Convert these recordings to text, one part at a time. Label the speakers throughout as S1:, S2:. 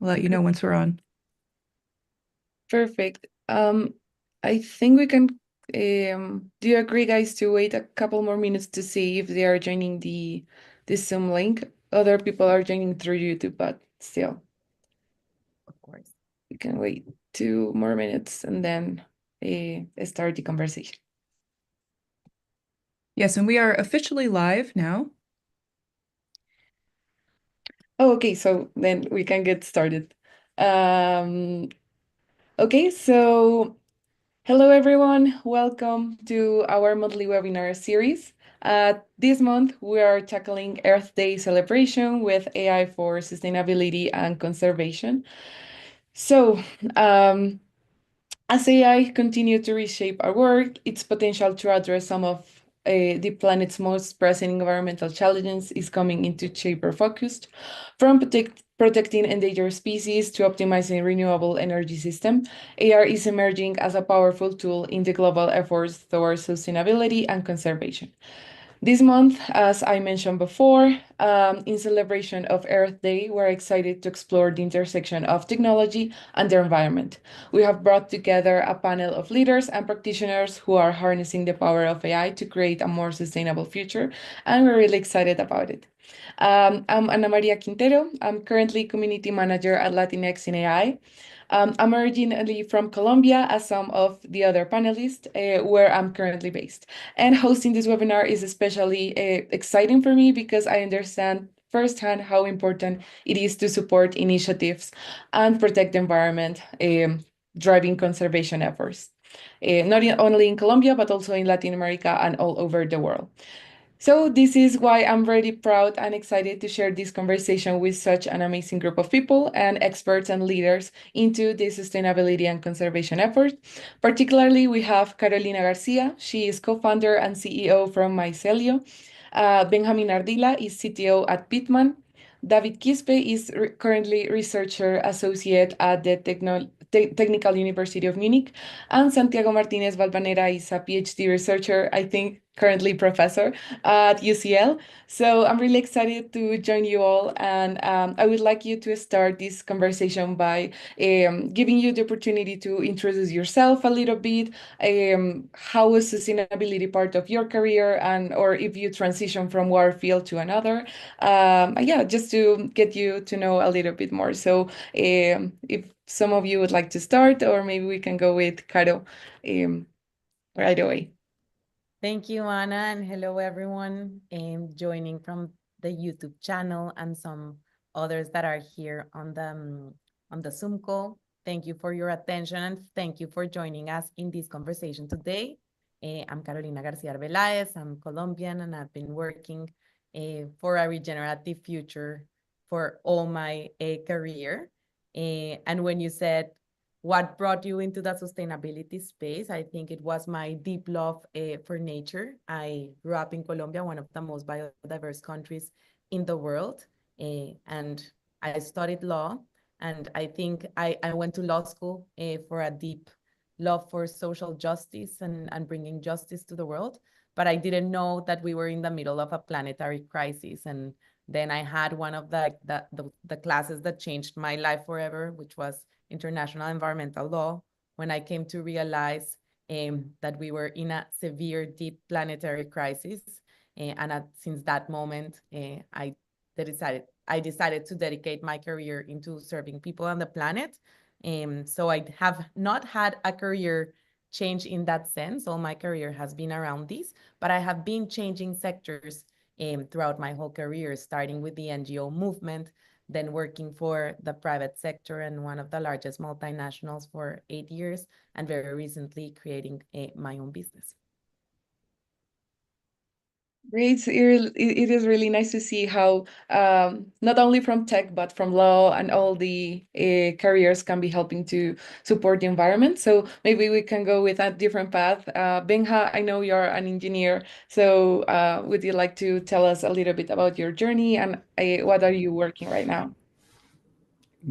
S1: We'll let you know once we're on.
S2: Perfect. I think we can, do you agree, guys, to wait a couple more minutes to see if they are joining the Zoom link? Other people are joining through YouTube, but still,
S1: Of course.
S2: we can wait 2 more minutes and then start the conversation.
S1: Yes, and we are officially live now.
S2: Oh, okay, so then we can get started. Okay, so hello, everyone. Welcome to our monthly webinar series. This month, we are tackling Earth Day celebration with AI for sustainability and conservation. So, as AI continues to reshape our work, its potential to address some of the planet's most pressing environmental challenges is coming into sharper focus, from protecting endangered species to optimizing renewable energy system. AI is emerging as a powerful tool in the global efforts towards sustainability and conservation. This month, as I mentioned before, in celebration of Earth Day, we're excited to explore the intersection of technology and the environment. We have brought together a panel of leaders and practitioners who are harnessing the power of AI to create a more sustainable future, and we're really excited about it. I'm Ana Maria Quintero. I'm currently community manager at LatinX in AI. I'm originally from Colombia, as some of the other panelists, where I'm currently based. And hosting this webinar is especially exciting for me because I understand firsthand how important it is to support initiatives and protect the environment, driving conservation efforts, only in Colombia, but also in Latin America and all over the world. So this is why I'm really proud and excited to share this conversation with such an amazing group of people and experts and leaders into the sustainability and conservation effort. Particularly, we have Carolina Garcia. She is co-founder and CEO from Mycelio. Benjamin Ardila is CTO at Pitman. David Quispe is currently researcher associate at the Technical University of Munich. And Santiago Martinez Balvanera is a PhD researcher, I think currently professor at UCL. So I'm really excited to join you all. And I would like you to start this conversation by giving you the opportunity to introduce yourself a little bit. How is sustainability part of your career, and or if you transition from one field to another? Yeah, just to get you to know a little bit more. So if some of you would like to start, or maybe we can go with Caro right away.
S3: Thank you, Ana, and hello, everyone joining from the YouTube channel and some others that are here on the Zoom call. Thank you for your attention and thank you for joining us in this conversation today. I'm Carolina García Arbeláez. I'm Colombian and I've been working for a regenerative future for all my career. And when you said, what brought you into the sustainability space? I think it was my deep love for nature. I grew up in Colombia, one of the most biodiverse countries in the world, and I studied law. And I think I went to law school for a deep love for social justice and bringing justice to the world. But I didn't know that we were in the middle of a planetary crisis. And then I had one of the classes that changed my life forever, which was international environmental law, when I came to realize that we were in a severe, deep planetary crisis. Since that moment, I decided to dedicate my career into serving people on the planet. So I have not had a career change in that sense. All my career has been around this, but I have been changing sectors throughout my whole career, starting with the NGO movement, then working for the private sector and one of the largest multinationals for 8 years, and very recently creating my own business.
S2: Great. It is really nice to see how not only from tech, but from law and all the careers can be helping to support the environment. So maybe we can go with a different path. Benja, I know you're an engineer. So would you like to tell us a little bit about your journey and what are you working right now?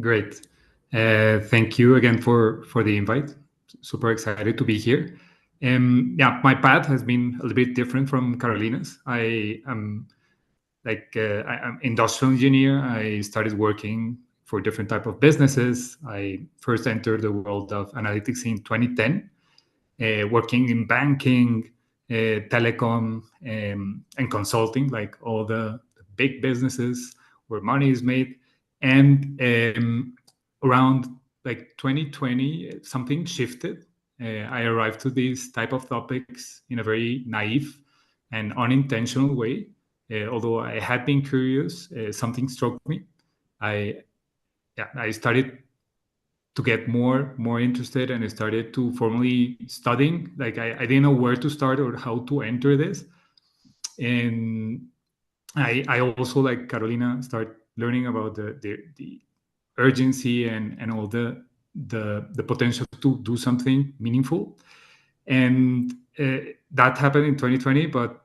S4: Great. Thank you again for the invite. Super excited to be here. Yeah, my path has been a little bit different from Carolina's. I'm industrial engineer. I started working for different type of businesses. I first entered the world of analytics in 2010, working in banking, telecom, and consulting, like all the big businesses where money is made. And around like 2020, something shifted. I arrived to these type of topics in a very naive and unintentional way. Although I had been curious, something struck me. I started to get more interested, and I started to formally studying. Like I didn't know where to start or how to enter this. And I also, like Carolina, start learning about the urgency and all the potential to do something meaningful. And that happened in 2020, but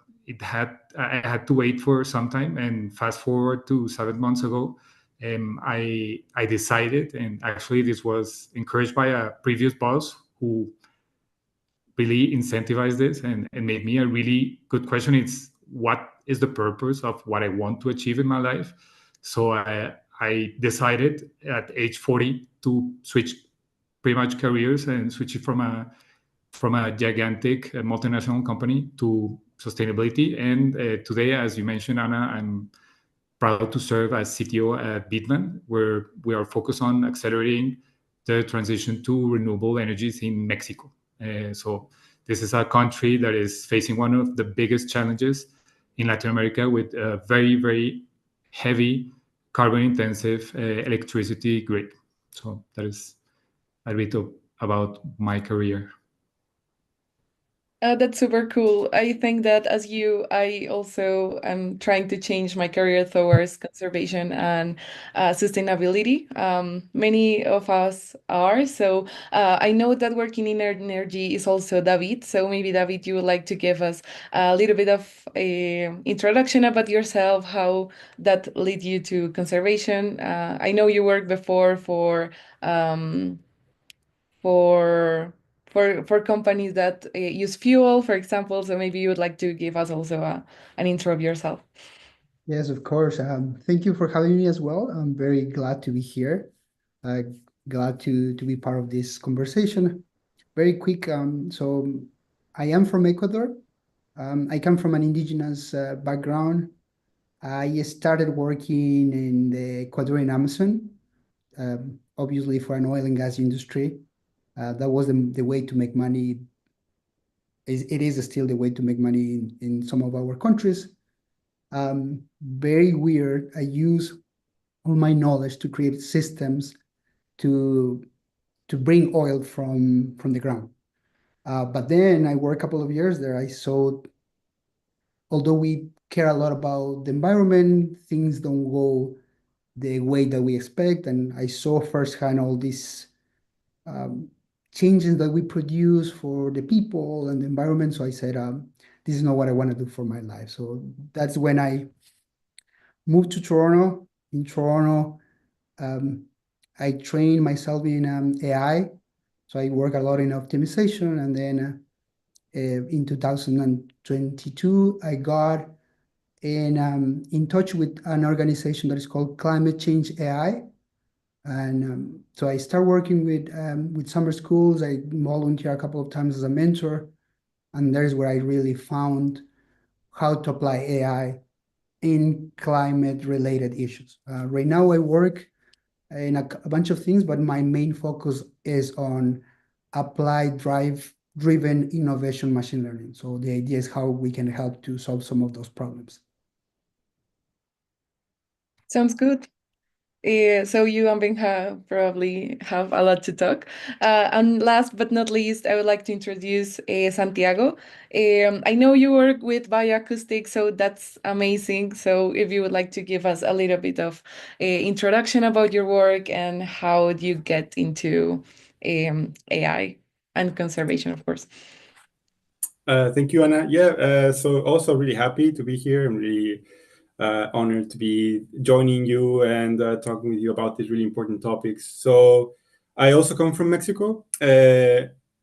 S4: I had to wait for some time. And fast forward to 7 months ago, I decided, and actually this was encouraged by a previous boss who really incentivized this and made me a really good question. It's, what is the purpose of what I want to achieve in my life? So I decided at age 40 to switch pretty much careers and switch it from a gigantic multinational company to sustainability. And today, as you mentioned, Anna, I'm proud to serve as CTO at Bitman, where we are focused on accelerating the transition to renewable energies in Mexico. So this is a country that is facing one of the biggest challenges in Latin America, with a very, very heavy carbon-intensive electricity grid. So that is a bit about my career.
S2: That's super cool. I think that as you, I also am trying to change my career towards conservation and sustainability. Many of us are. So I know that working in energy is also David. So maybe David, you would like to give us a little bit of a introduction about yourself, how that led you to conservation. I know you worked before um, for companies that use fuel, for example. So maybe you would like to give us also an intro of yourself.
S5: Yes, of course. Thank you for having me as well. I'm very glad to be here. Glad to be part of this conversation. Very quick. So I am from Ecuador. I come from an indigenous background. I started working in the Ecuadorian Amazon, obviously for an oil and gas industry. That was the way to make money. It is still the way to make money in some of our countries. Very weird. I use all my knowledge to create systems to bring oil from the ground. But then I worked a couple of years there. I saw, although we care a lot about the environment, things don't go the way that we expect. And I saw firsthand all these changes that we produce for the people and the environment. So I said, this is not what I want to do for my life. So that's when I moved to Toronto. In Toronto, I trained myself in AI. So I work a lot in optimization. And then in 2022, I got in touch with an organization that is called Climate Change AI. And so I started working with summer schools. I volunteer a couple of times as a mentor. And there's where I really found how to apply AI in climate-related issues. Right now, I work in a bunch of things, but my main focus is on applied driven innovation machine learning. So the idea is how we can help to solve some of those problems.
S2: Sounds good. So you and Ben probably have a lot to talk. And last but not least, I would like to introduce Santiago. I know you work with bioacoustics, so that's amazing. So if you would like to give us a little bit of introduction about your work and how do you get into AI and conservation, of course.
S6: Thank you, Anna. Yeah, so also really happy to be here. I'm really honored to be joining you and talking with you about these really important topics. So I also come from Mexico,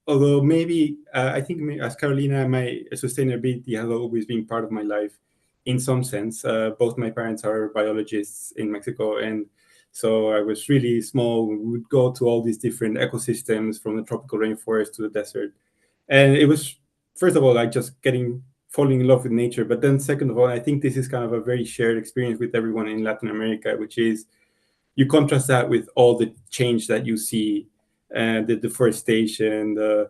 S6: although maybe I think as Carolina, my sustainability has always been part of my life in some sense. Both my parents are biologists in Mexico, and So I was really small. We would go to all these different ecosystems, from the tropical rainforest to the desert. And it was, first of all, like just falling in love with nature. But then second of all, I think this is kind of a very shared experience with everyone in Latin America, which is you contrast that with all the change that you see, the deforestation, the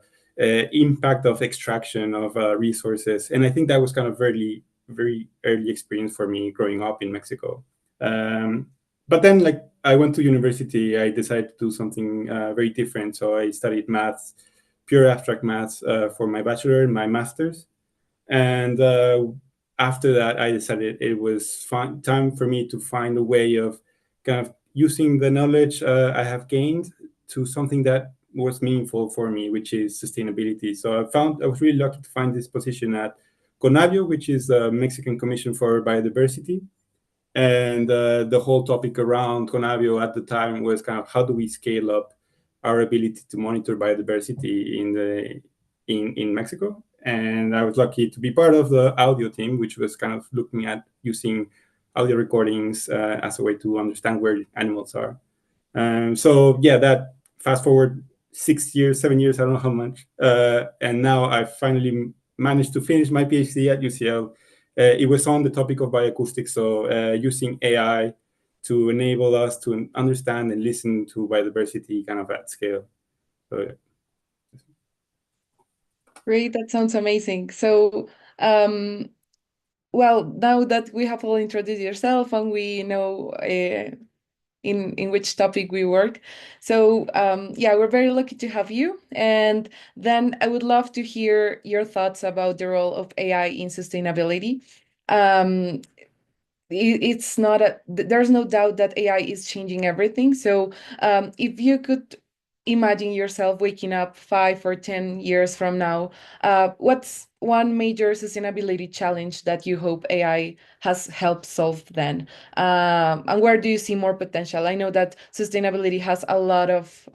S6: impact of extraction of resources. And I think that was kind of very early experience for me growing up in Mexico. But then, like, I went to university, I decided to do something very different. So I studied maths, pure abstract maths, for my bachelor and my master's. And after that, I decided it was time for me to find a way of kind of using the knowledge I have gained to something that was meaningful for me, which is sustainability. So I was really lucky to find this position at CONABIO, which is the Mexican Commission for Biodiversity. And the whole topic around CONABIO at the time was kind of how do we scale up our ability to monitor biodiversity in Mexico. And I was lucky to be part of the audio team, which was kind of looking at using audio recordings as a way to understand where animals are. So yeah, that fast forward 6 years, 7 years, I don't know how much. And now I finally managed to finish my PhD at UCL. It was on the topic of bioacoustics, so using AI to enable us to understand and listen to biodiversity kind of at scale. So, yeah.
S2: Great, that sounds amazing. So, well, now that we have all introduced yourself and we know in which topic we work, so yeah, we're very lucky to have you. And then I would love to hear your thoughts about the role of AI in sustainability. It's not there's no doubt that AI is changing everything. So if you could imagine yourself waking up 5 or 10 years from now, what's one major sustainability challenge that you hope AI has helped solve then? And where do you see more potential? I know that sustainability has a lot of,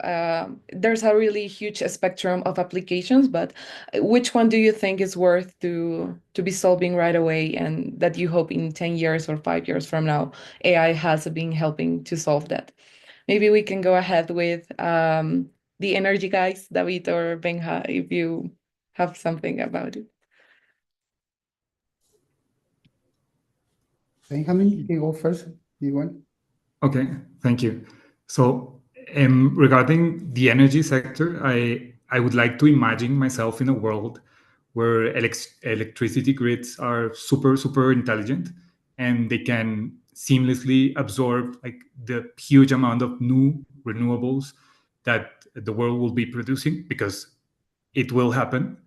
S2: there's a really huge spectrum of applications, but which one do you think is worth to be solving right away, and that you hope in 10 years or 5 years from now, AI has been helping to solve that? Maybe we can go ahead with the energy guys, David or Benja, if you have something about it.
S5: Benjamin, you can go first. You want?
S4: Okay, thank you. So regarding the energy sector, I would like to imagine myself in a world where electricity grids are super intelligent, and they can seamlessly absorb like the huge amount of new renewables that the world will be producing, because it will happen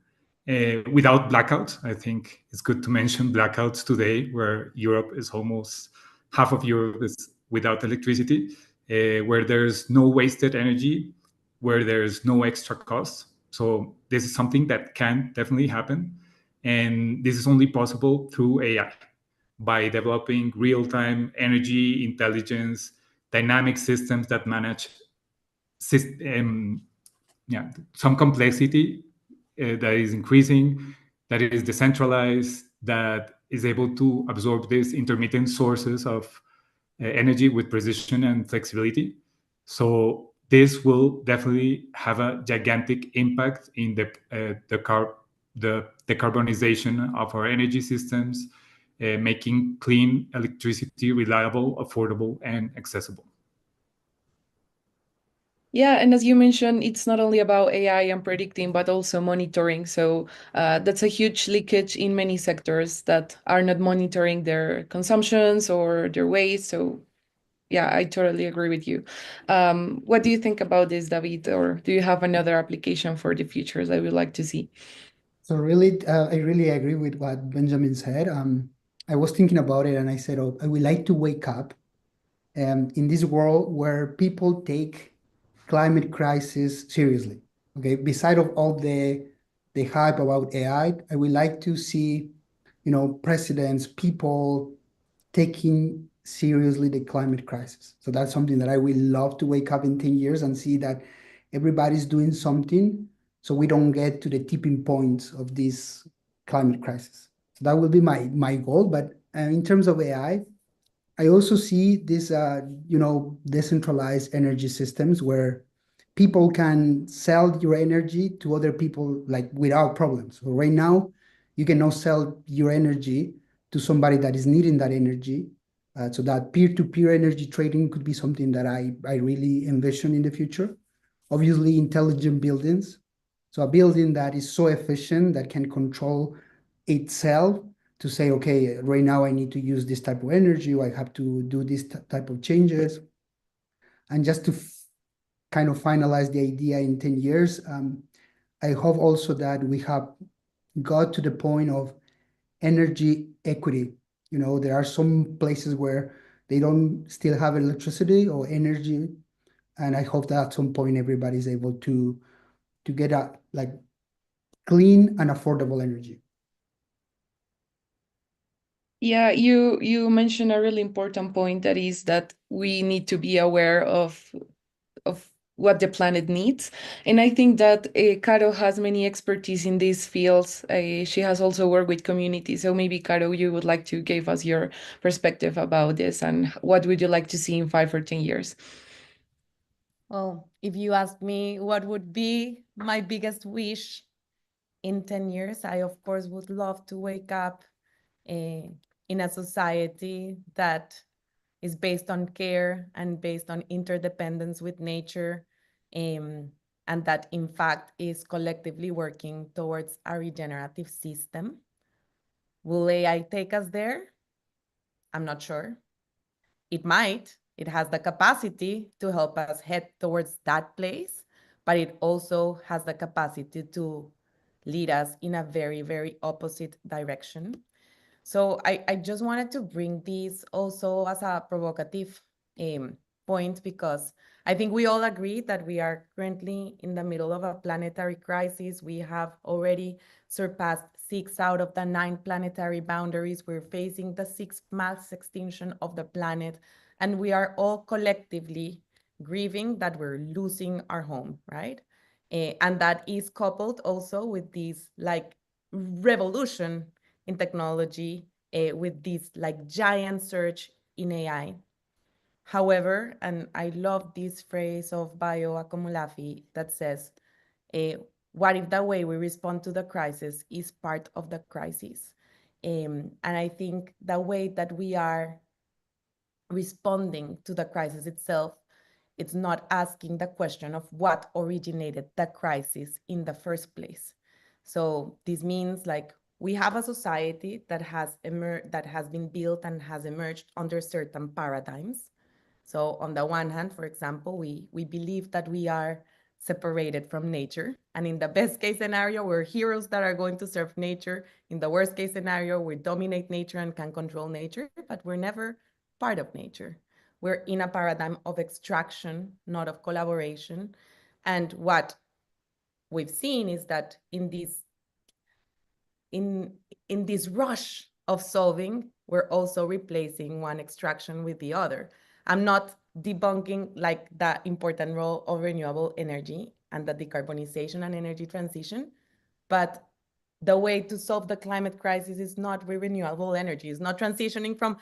S4: without blackouts. I think it's good to mention blackouts today, where Europe is almost half of Europe is without electricity, where there's no wasted energy, where there's no extra cost. So this is something that can definitely happen. And this is only possible through AI, by developing real-time energy intelligence, dynamic systems that manage some complexity that is increasing, that is decentralized, that is able to absorb these intermittent sources of energy with precision and flexibility. So this will definitely have a gigantic impact in the decarbonization of our energy systems, making clean electricity reliable, affordable, and accessible.
S2: Yeah, and as you mentioned, it's not only about AI and predicting, but also monitoring. So that's a huge leakage in many sectors that are not monitoring their consumptions or their waste. So yeah, I totally agree with you. What do you think about this, David? Or do you have another application for the futures I would like to see?
S5: So really, I really agree with what Benjamin said. I was thinking about it and I said, oh, I would like to wake up in this world where people take climate crisis seriously. Okay, beside of all the hype about AI, I would like to see, presidents, people taking seriously the climate crisis. So that's something that I will love to wake up in 10 years and see that everybody's doing something so we don't get to the tipping points of this climate crisis. So that will be my goal. But in terms of AI, I also see this, decentralized energy systems where people can sell your energy to other people like without problems. So right now, you can now sell your energy to somebody that is needing that energy. So that peer-to-peer energy trading could be something that I really envision in the future. Obviously, intelligent buildings. So a building that is so efficient that can control itself to say, okay, right now I need to use this type of energy, or I have to do this type of changes. And just to kind of finalize the idea in 10 years, I hope also that we have got to the point of energy equity. There are some places where they don't still have electricity or energy, and I hope that at some point everybody's able to get a like clean and affordable energy.
S2: Yeah, you mentioned a really important point, that is that we need to be aware of what the planet needs. And I think that Caro has many expertise in these fields. She has also worked with communities. So maybe, Caro, you would like to give us your perspective about this, and what would you like to see in 5 or 10 years?
S3: Well, if you ask me what would be my biggest wish in 10 years, I, of course, would love to wake up in a society that is based on care and based on interdependence with nature, and that, in fact, is collectively working towards a regenerative system. Will AI take us there? I'm not sure. It might. It has the capacity to help us head towards that place, but it also has the capacity to lead us in a very, very opposite direction. So I just wanted to bring this also as a provocative point, because I think we all agree that we are currently in the middle of a planetary crisis. We have already surpassed 6 out of the 9 planetary boundaries. We're facing the 6th mass extinction of the planet, and we are all collectively grieving that we're losing our home, right? And that is coupled also with this revolution in technology, with this giant surge in AI. However, and I love this phrase of Bayo Akomulafi that says, what if the way we respond to the crisis is part of the crisis? And I think the way that we are responding to the crisis itself, it's not asking the question of what originated the crisis in the first place. So this means we have a society that has been built and has emerged under certain paradigms. So on the one hand, for example, we believe that we are separated from nature. And in the best case scenario, we're heroes that are going to serve nature. In the worst case scenario, we dominate nature and can control nature, but we're never part of nature. We're in a paradigm of extraction, not of collaboration. And what we've seen is that in this rush of solving, we're also replacing one extraction with the other. I'm not debunking the important role of renewable energy and the decarbonization and energy transition, but the way to solve the climate crisis is not with renewable energy. It's not transitioning from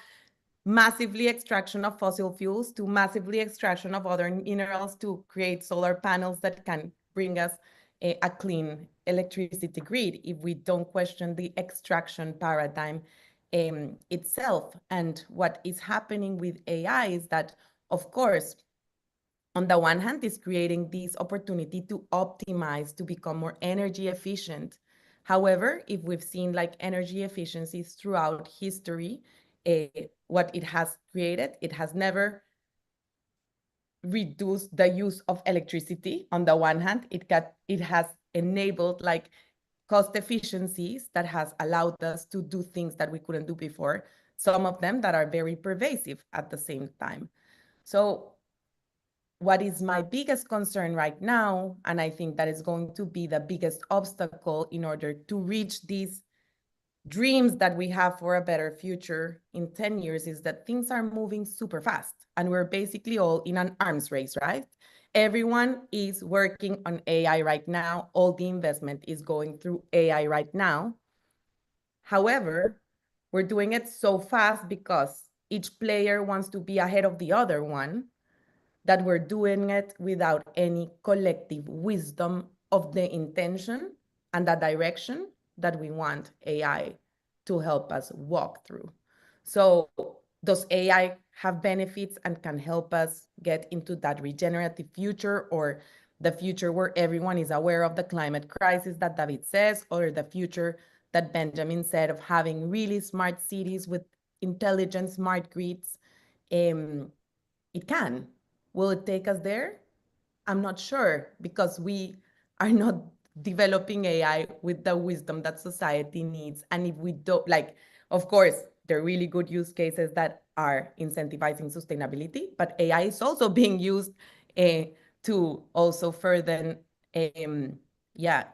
S3: massively extraction of fossil fuels to massively extraction of other minerals to create solar panels that can bring us a clean electricity grid if we don't question the extraction paradigm itself. And what is happening with AI is that, of course, on the one hand, is creating this opportunity to optimize, to become more energy efficient. However, if we've seen energy efficiencies throughout history, what it has created, it has never reduced the use of electricity. On the one hand, it has enabled cost efficiencies that has allowed us to do things that we couldn't do before, some of them that are very pervasive at the same time. So what is my biggest concern right now, and I think that is going to be the biggest obstacle in order to reach these dreams that we have for a better future in 10 years, is that things are moving super fast and we're basically all in an arms race, right? Everyone is working on AI right now. All the investment is going through AI right now. However, we're doing it so fast because each player wants to be ahead of the other one, that we're doing it without any collective wisdom of the intention and the direction that we want AI to help us walk through. So does AI have benefits and can help us get into that regenerative future, or the future where everyone is aware of the climate crisis that David says, or the future that Benjamin said of having really smart cities with intelligent smart grids? It can. Will it take us there? I'm not sure, because we are not developing AI with the wisdom that society needs. And if we don't, like, of course, there are really good use cases that are incentivizing sustainability, but AI is also being used to also further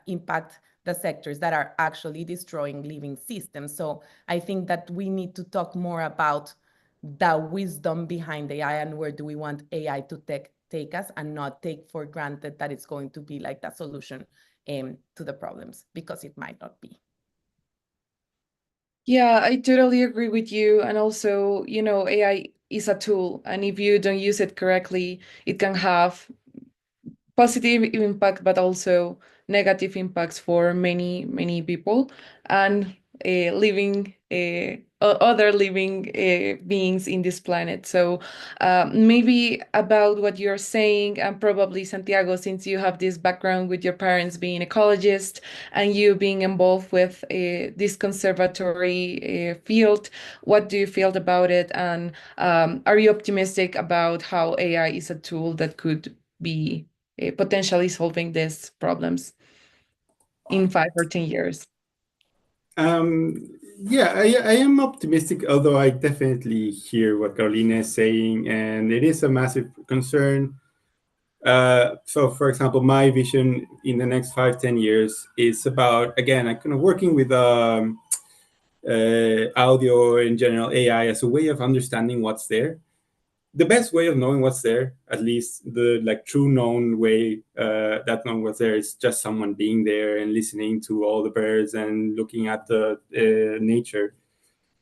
S3: impact the sectors that are actually destroying living systems. So I think that we need to talk more about the wisdom behind AI and where do we want AI to take us, and not take for granted that it's going to be like the solution to the problems, because it might not be.
S2: Yeah, I totally agree with you. And also, AI is a tool, and if you don't use it correctly, it can have positive impact, but also negative impacts for many, many people and other living beings in this planet. So maybe about what you're saying, and probably Santiago, since you have this background with your parents being ecologists and you being involved with this conservatory field, what do you feel about it? And are you optimistic about how AI is a tool that could be potentially solving these problems in 5 or 10 years?
S6: Yeah, I am optimistic, although I definitely hear what Carolina is saying, and it is a massive concern. So, for example, my vision in the next 5-10 years is about, again, I'm kind of working with audio in general, AI as a way of understanding what's there. The best way of knowing what's there, at least the true known way that knowing what's there, is just someone being there and listening to all the birds and looking at the nature.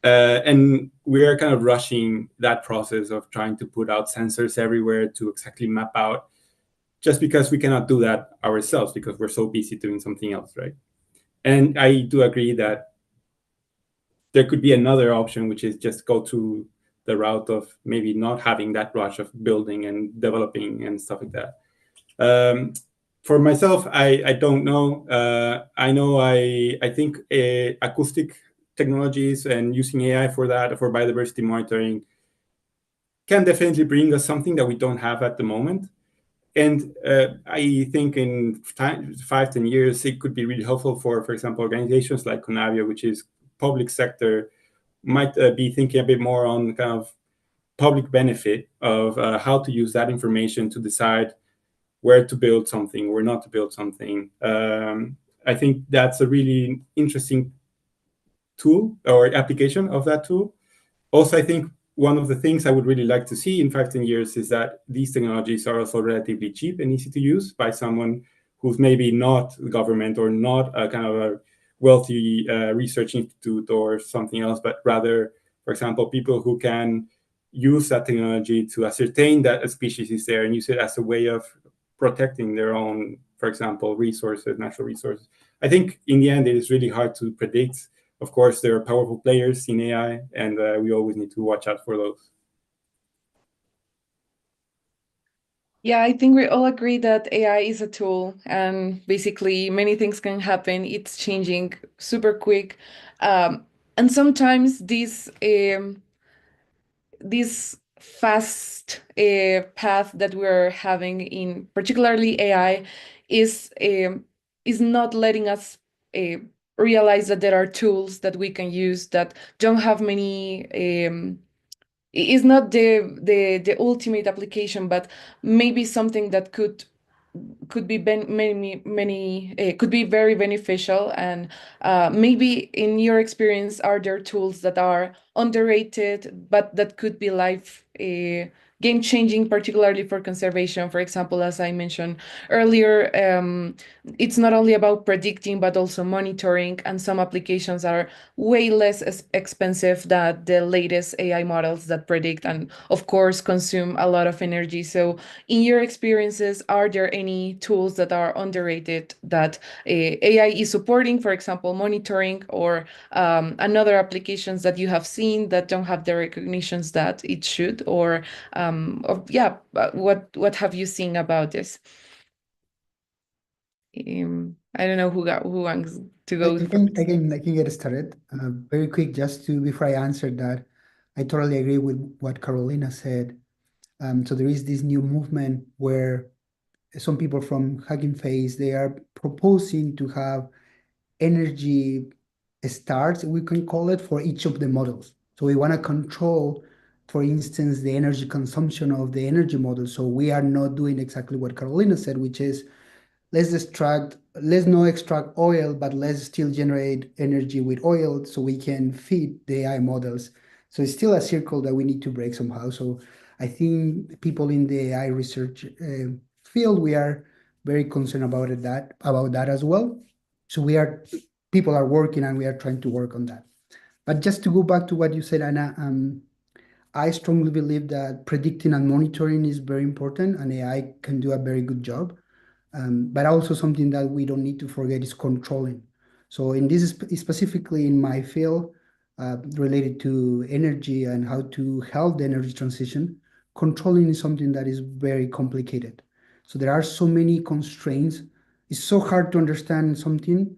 S6: And we are kind of rushing that process of trying to put out sensors everywhere to exactly map out, just because we cannot do that ourselves because we're so busy doing something else, right? And I do agree that there could be another option, which is just go to the route of maybe not having that rush of building and developing and stuff like that. For myself, I don't know. I know I think acoustic technologies and using AI for that, for biodiversity monitoring, can definitely bring us something that we don't have at the moment. And I think in 5-10 years, it could be really helpful for example, organizations like Conavio, which is public sector, might be thinking a bit more on kind of public benefit of how to use that information to decide where to build something, where not to build something. I think that's a really interesting tool or application of that tool. Also, I think one of the things I would really like to see in 5-10 years is that these technologies are also relatively cheap and easy to use by someone who's maybe not the government or not a kind of a wealthy research institute or something else, but rather, for example, people who can use that technology to ascertain that a species is there and use it as a way of protecting their own, for example, resources, natural resources. I think in the end, it is really hard to predict. Of course, there are powerful players in AI, and we always need to watch out for those.
S2: Yeah, I think we all agree that AI is a tool, and basically many things can happen. It's changing super quick. And sometimes this fast path that we're having in particularly AI is not letting us realize that there are tools that we can use that don't have many is not the ultimate application, but maybe something that could be could be very beneficial. And maybe in your experience, are there tools that are underrated but that could be life game-changing, particularly for conservation. For example, as I mentioned earlier, it's not only about predicting, but also monitoring, and some applications are way less expensive than the latest AI models that predict and, of course, consume a lot of energy. So in your experiences, are there any tools that are underrated that AI is supporting, for example, monitoring, or another applications that you have seen that don't have the recognitions that it should, or what have you seen about this? I don't know who wants to go
S5: I
S2: first.
S5: can get started. Very quick, just to before I answer that, I totally agree with what Carolina said. So there is this new movement where some people from Hugging Face, they are proposing to have energy starts, we can call it, for each of the models. So we want to control, for instance, the energy consumption of the energy model. So we are not doing exactly what Carolina said, which is let's not extract oil, but let's still generate energy with oil so we can feed the AI models. So it's still a circle that we need to break somehow. So I think people in the AI research field, we are very concerned about that as well. So people are working and we are trying to work on that. But just to go back to what you said, Anna, I strongly believe that predicting and monitoring is very important, and AI can do a very good job. But also something that we don't need to forget is controlling. So in this specifically in my field, related to energy and how to help the energy transition, controlling is something that is very complicated. So there are so many constraints. It's so hard to understand something,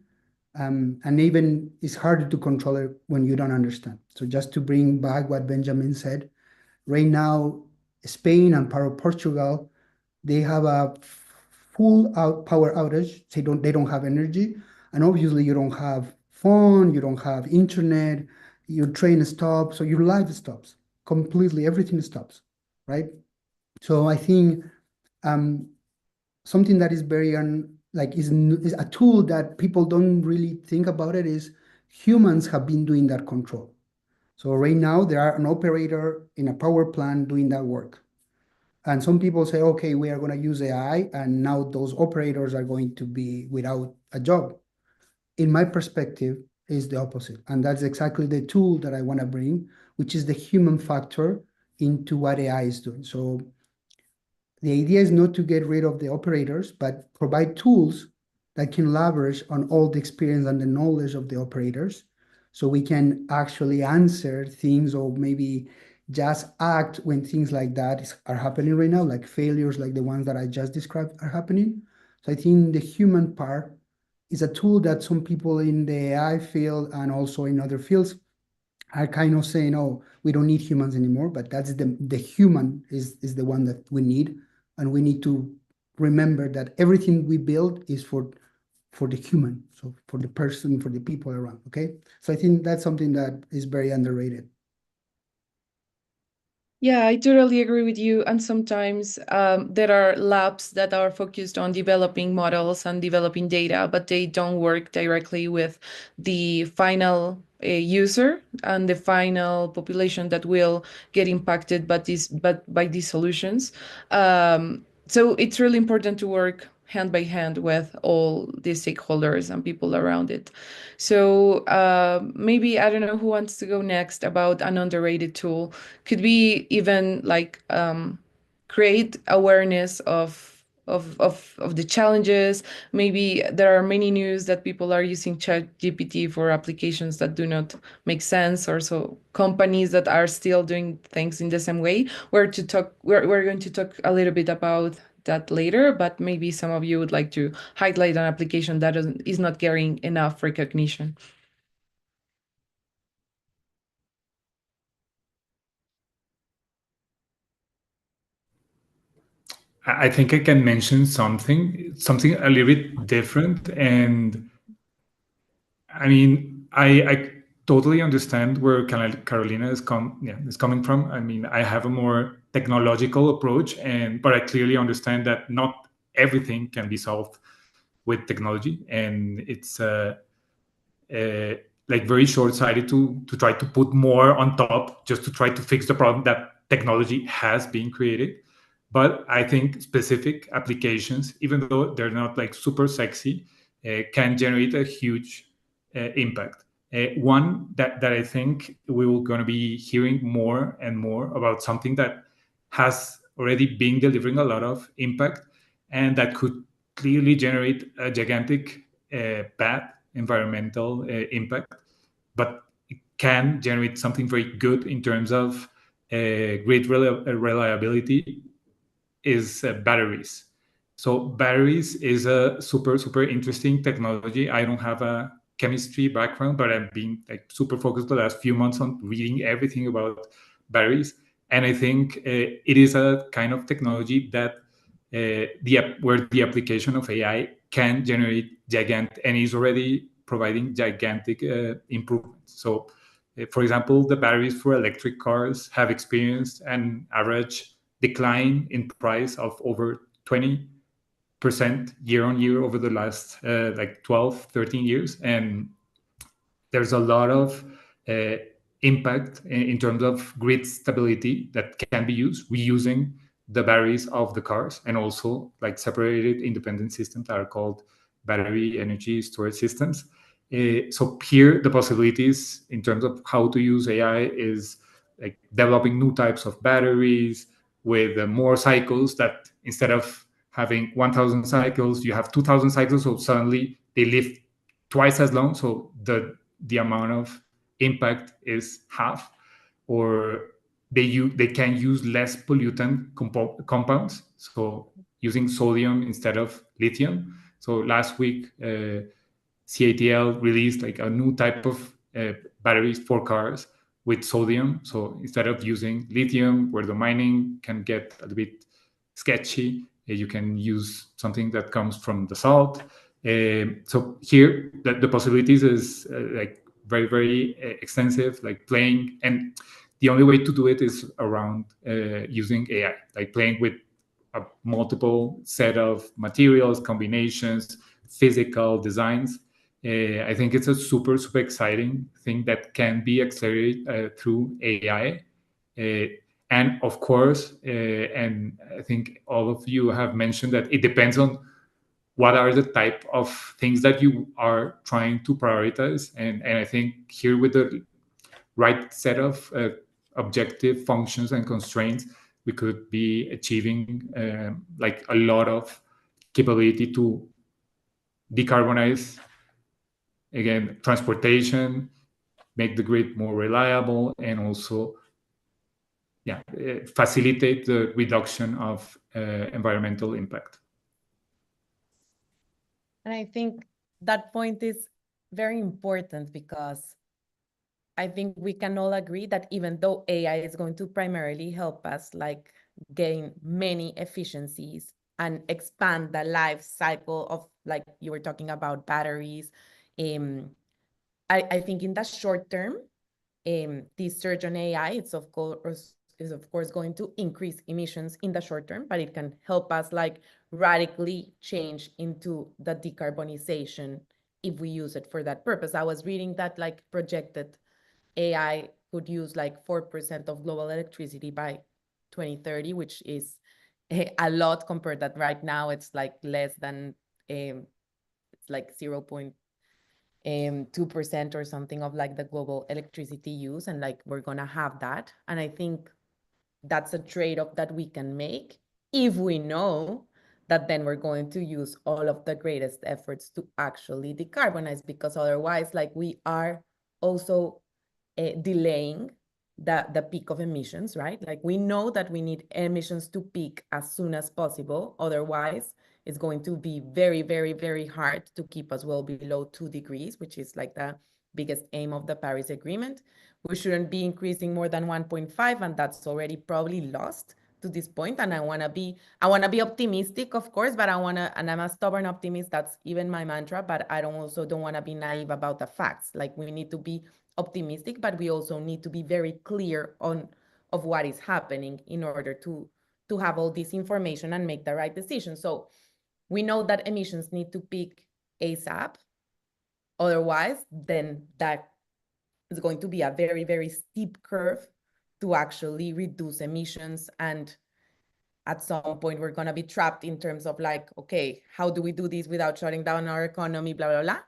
S5: and even it's harder to control it when you don't understand. So just to bring back what Benjamin said, right now, Spain and part of Portugal, they have a full power outage. They don't have energy, and obviously you don't have phone, you don't have internet, your train stops, so your life stops completely. Everything stops, right? So I think something that is very is a tool that people don't really think about it is humans have been doing that control. So right now there are an operator in a power plant doing that work. And some people say, okay, we are going to use AI, and now those operators are going to be without a job. In my perspective, is the opposite. And that's exactly the tool that I want to bring, which is the human factor into what AI is doing. So the idea is not to get rid of the operators, but provide tools that can leverage on all the experience and the knowledge of the operators, so we can actually answer things, or maybe just act when things like that are happening right now, like failures like the ones that I just described are happening. So I think the human part is a tool that some people in the AI field and also in other fields are kind of saying, oh, we don't need humans anymore, but that's the human is the one that we need. And we need to remember that everything we build is for the human, so for the person, for the people around, okay? So I think that's something that is very underrated.
S2: Yeah, I totally agree with you. And sometimes there are labs that are focused on developing models and developing data, but they don't work directly with the final user and the final population that will get impacted by these solutions. So it's really important to work hand by hand with all the stakeholders and people around it. So maybe, I don't know who wants to go next about an underrated tool. Could we even create awareness of the challenges? Maybe there are many news that people are using ChatGPT for applications that do not make sense, or so companies that are still doing things in the same way. We're going to talk a little bit about that later, but maybe some of you would like to highlight an application that is not getting enough recognition.
S4: I think I can mention something a little bit different. And I mean, I totally understand where Carolina is coming from. I mean, I have a more technological approach, but I clearly understand that not everything can be solved with technology, and it's like very short-sighted to try to put more on top just to try to fix the problem that technology has been created. But I think specific applications, even though they're not like super sexy, can generate a huge impact. One that I think we will going to be hearing more and more about, something that has already been delivering a lot of impact and that could clearly generate a gigantic bad environmental impact, but it can generate something very good in terms of grid reliability, is batteries. So batteries is a super interesting technology. I don't have a chemistry background, but I've been like super focused the last few months on reading everything about batteries, and I think it is a kind of technology that where the application of AI can generate gigantic, and is already providing gigantic improvements. So for example, the batteries for electric cars have experienced an average decline in price of over 20% year on year over the last like 12, 13 years. And there's a lot of impact in terms of grid stability that can be used reusing the batteries of the cars, and also like separated independent systems that are called battery energy storage systems. So here the possibilities in terms of how to use AI is like developing new types of batteries with more cycles, that instead of having 1,000 cycles, you have 2,000 cycles. So suddenly they live twice as long. So the amount of impact is half, or they can use less pollutant compounds, so using sodium instead of lithium. So last week CATL released like a new type of batteries for cars with sodium. So instead of using lithium, where the mining can get a little bit sketchy, you can use something that comes from the salt. So here the possibilities is like very extensive, like playing, and the only way to do it is around using AI, like playing with a multiple set of materials, combinations, physical designs. I think it's a super exciting thing that can be accelerated through AI. And of course, and I think all of you have mentioned that it depends on what are the type of things that you are trying to prioritize. And I think here with the right set of objective functions and constraints, we could be achieving like a lot of capability to decarbonize, again, transportation, make the grid more reliable, and also facilitate the reduction of environmental impact.
S3: And I think that point is very important, because I think we can all agree that even though AI is going to primarily help us like gain many efficiencies and expand the life cycle of, like you were talking about, batteries, I think in the short term, this surge on AI, is of course going to increase emissions in the short term, but it can help us like radically change into the decarbonization if we use it for that purpose. I was reading that like projected AI could use like 4% of global electricity by 2030, which is a lot compared that right now it's like less than it's like 0.2% or something of like the global electricity use, and like we're gonna have that. And I think that's a trade-off that we can make if we know that then we're going to use all of the greatest efforts to actually decarbonize, because otherwise like we are also delaying the peak of emissions, right? Like we know that we need emissions to peak as soon as possible. Otherwise, it's going to be very hard to keep us well below 2 degrees, which is like the biggest aim of the Paris Agreement. We shouldn't be increasing more than 1.5, and that's already probably lost to this point. And I want to be optimistic, of course, but and I'm a stubborn optimist. That's even my mantra, but I don't want to be naive about the facts. Like we need to be optimistic, but we also need to be very clear of what is happening in order to have all this information and make the right decision. So we know that emissions need to peak ASAP. Otherwise, then that is going to be a very steep curve to actually reduce emissions. And at some point, we're going to be trapped in terms of like, okay, how do we do this without shutting down our economy, blah, blah, blah.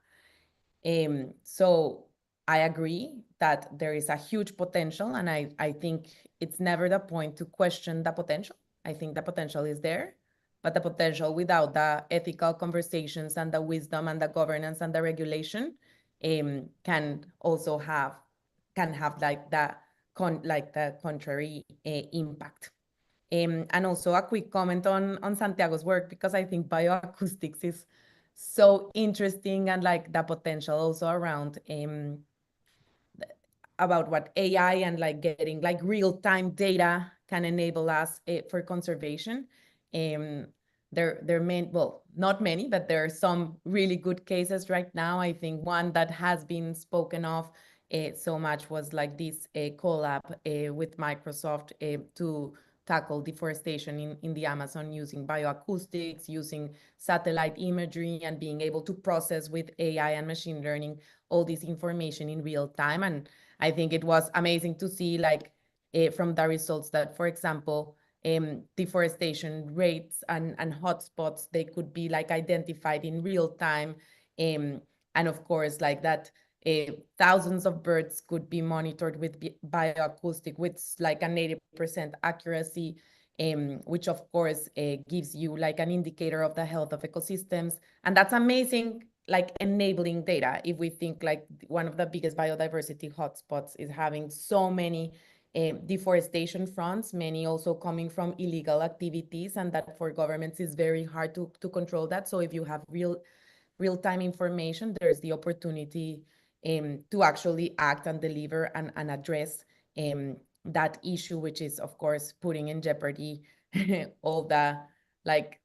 S3: So I agree that there is a huge potential, and I think it's never the point to question the potential. I think the potential is there, but the potential without the ethical conversations and the wisdom and the governance and the regulation can also have like the contrary impact. And also a quick comment on Santiago's work, because I think bioacoustics is so interesting, and like the potential also around about what AI and like getting like real-time data can enable us for conservation. There are many, well, not many, but there are some really good cases right now. I think one that has been spoken of so much was like this collab with Microsoft to tackle deforestation in the Amazon using bioacoustics, using satellite imagery, and being able to process with AI and machine learning all this information in real time. And I think it was amazing to see like from the results that, for example, deforestation rates and hotspots, they could be like identified in real time. And of course, like that thousands of birds could be monitored with bioacoustic with like an 80% accuracy, which of course gives you like an indicator of the health of ecosystems. And that's amazing, like enabling data. If we think like one of the biggest biodiversity hotspots is having so many deforestation fronts, many also coming from illegal activities, and that for governments is very hard to control that. So if you have real-time information, there's the opportunity to actually act and deliver and address that issue, which is of course putting in jeopardy all the like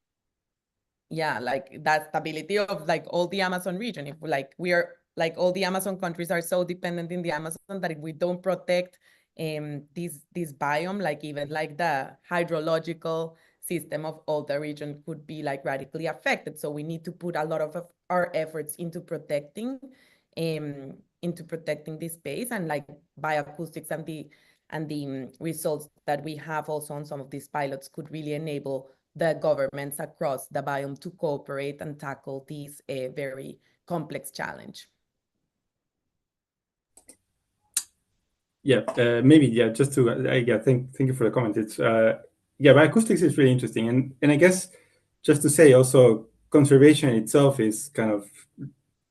S3: that stability of like all the Amazon region. If like we are like all the Amazon countries are so dependent in the Amazon that if we don't protect this biome, like even like the hydrological system of all the region could be like radically affected. So we need to put a lot of our efforts into protecting this space, and like bioacoustics and the results that we have also on some of these pilots could really enable the governments across the biome to cooperate and tackle this very complex challenge.
S6: Yeah, maybe, yeah, just to, thank you for the comment. It's, bioacoustics is really interesting. And I guess just to say also, conservation itself is kind of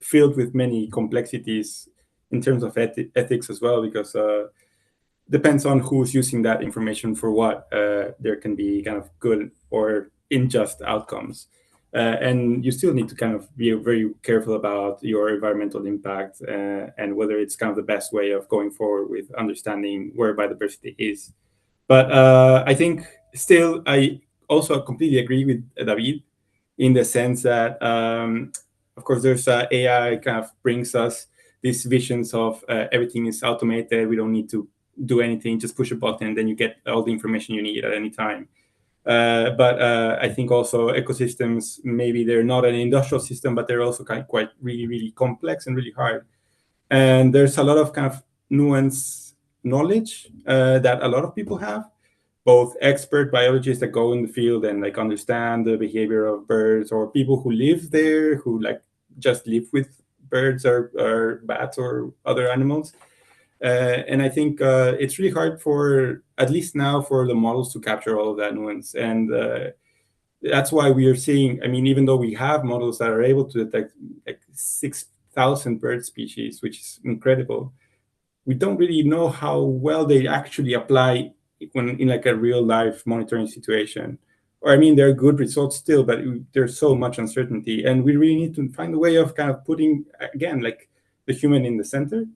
S6: filled with many complexities in terms of ethics as well, because depends on who's using that information for what. There can be kind of good or unjust outcomes. And you still need to kind of be very careful about your environmental impact and whether it's kind of the best way of going forward with understanding where biodiversity is. But I think still, I also completely agree with David in the sense that, of course, there's AI kind of brings us these visions of everything is automated. We don't need to do anything, just push a button, and then you get all the information you need at any time. But I think also ecosystems, maybe they're not an industrial system, but they're also quite really, really complex and really hard. And there's a lot of kind of nuanced knowledge that a lot of people have, both expert biologists that go in the field and like understand the behavior of birds, or people who live there, who like just live with birds or bats or other animals. And I think it's really hard for, at least now, for the models to capture all of that nuance. And that's why we are seeing, I mean, even though we have models that are able to detect like 6,000 bird species, which is incredible, we don't really know how well they actually apply when in like a real life monitoring situation. Or I mean, there are good results still, but there's so much uncertainty. And we really need to find a way of kind of putting, again, like the human in the center,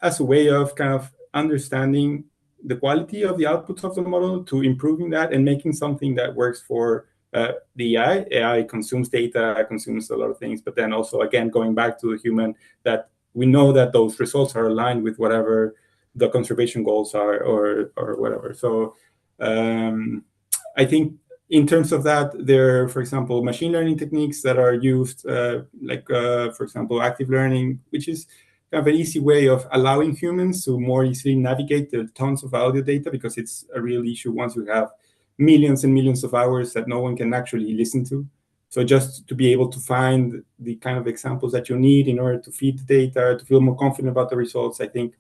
S6: as a way of kind of understanding the quality of the outputs of the model, to improving that and making something that works for the AI. AI consumes data, consumes a lot of things, but then also, again, going back to the human, that we know that those results are aligned with whatever the conservation goals are, or whatever. So I think in terms of that, there are, for example, machine learning techniques that are used, for example, active learning, which is kind of an easy way of allowing humans to more easily navigate the tons of audio data, because it's a real issue once you have millions and millions of hours that no one can actually listen to. So just to be able to find the kind of examples that you need in order to feed the data, to feel more confident about the results, I think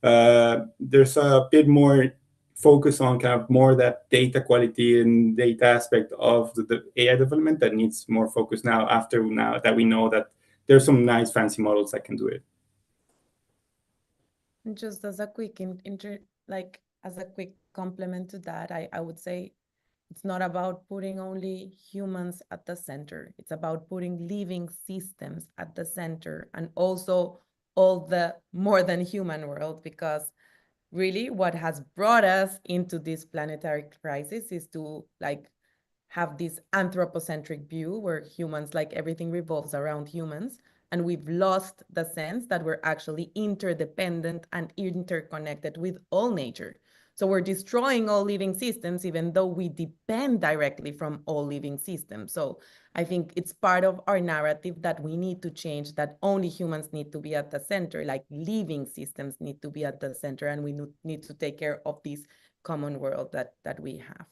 S6: there's a bit more focus on kind of more that data quality and data aspect of the AI development that needs more focus now that we know that there's some nice fancy models that can do it.
S3: And just as a quick as a quick complement to that, I would say it's not about putting only humans at the center. It's about putting living systems at the center, and also all the more than human world, because really what has brought us into this planetary crisis is to have this anthropocentric view where humans, everything revolves around humans, and we've lost the sense that we're actually interdependent and interconnected with all nature. So we're destroying all living systems, even though we depend directly from all living systems. So I think it's part of our narrative that we need to change, that only humans need to be at the center, like living systems need to be at the center, and we need to take care of this common world that we have.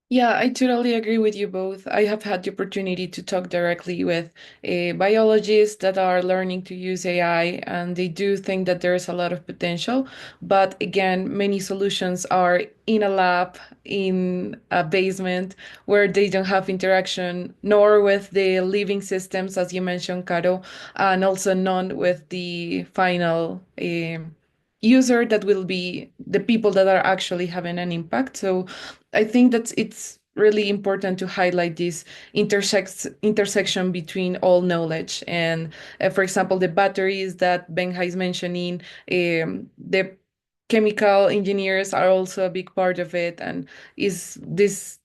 S2: Yeah, I totally agree with you both. I have had the opportunity to talk directly with biologists that are learning to use AI, and they do think that there's a lot of potential. But again, many solutions are in a lab, in a basement, where they don't have interaction, nor with the living systems, as you mentioned, Caro, and also none with the final user that will be the people that are actually having an impact. So I think that it's really important to highlight this intersection between all knowledge. And for example, the batteries that Benja is mentioning, the chemical engineers are also a big part of it. And is this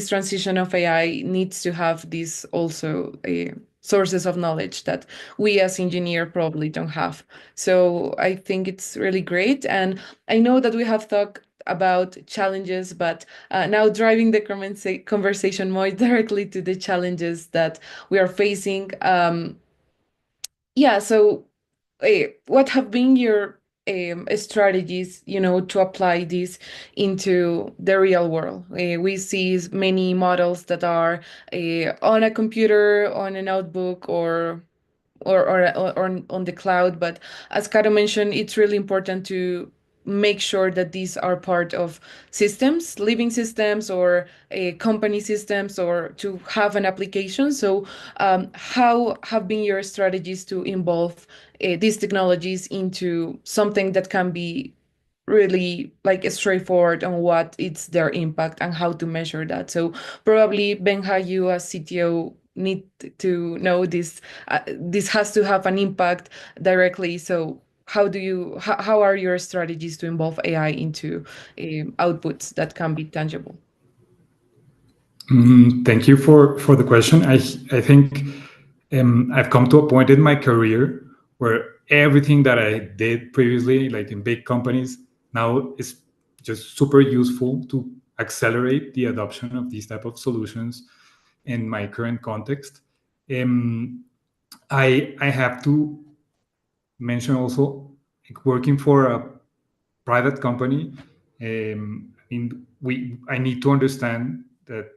S2: transition of AI needs to have these also sources of knowledge that we as engineers probably don't have. So I think it's really great. And I know that we have talked about challenges, but now driving the conversation more directly to the challenges that we are facing. So what have been your strategies, to apply this into the real world? We see many models that are on a computer, on a notebook, or on the cloud. But as Caro mentioned, it's really important to make sure that these are part of systems, living systems, or company systems, or to have an application. So how have been your strategies to involve these technologies into something that can be really straightforward on what is their impact and how to measure that? So probably, Benja, you as CTO need to know this. This has to have an impact directly. So how are your strategies to involve AI into outputs that can be tangible?
S4: Thank you for the question. I think I've come to a point in my career where everything that I did previously, like in big companies, now is just super useful to accelerate the adoption of these type of solutions in my current context. I have to mention also, like, working for a private company. I need to understand that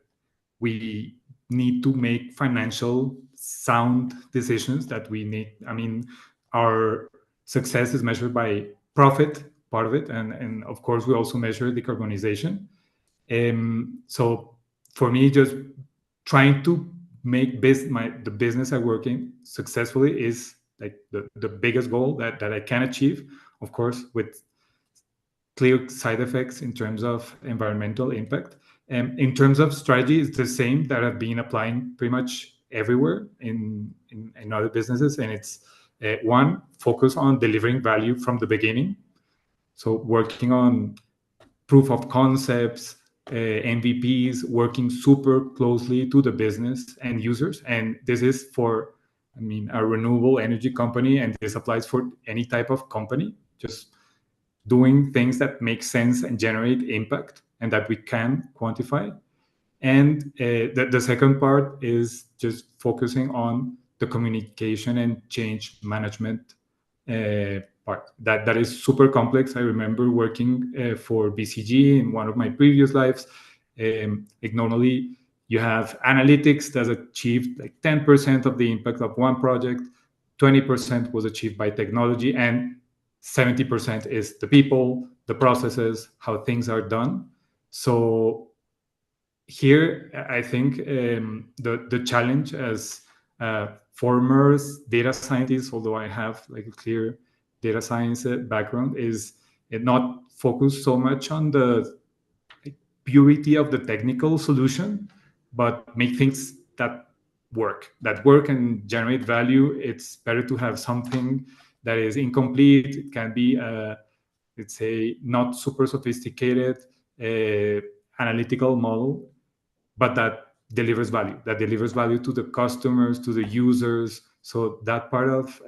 S4: we need to make financial sound decisions that we need. I mean, our success is measured by profit, part of it, and of course we also measure decarbonization. So for me, just trying to make the business I work in successfully is like the biggest goal that I can achieve, of course, with clear side effects in terms of environmental impact. In terms of strategy, it's the same that I've been applying pretty much everywhere in other businesses. And it's one, focus on delivering value from the beginning. So working on proof of concepts, MVPs, working super closely to the business and users. And this is for, a renewable energy company, and this applies for any type of company. Just doing things that make sense and generate impact and that we can quantify. And the second part is just focusing on the communication and change management part. That is super complex. I remember working for BCG in one of my previous lives. Normally, you have analytics that achieved like 10% of the impact of one project, 20% was achieved by technology, and 70% is the people, the processes, how things are done. So here, I think the challenge as former data scientist, although I have like a clear data science background, is not focused so much on the purity of the technical solution, but make things that work and generate value. It's better to have something that is incomplete. It can be, let's say, not super sophisticated analytical model, but that delivers value to the customers, to the users. So that part of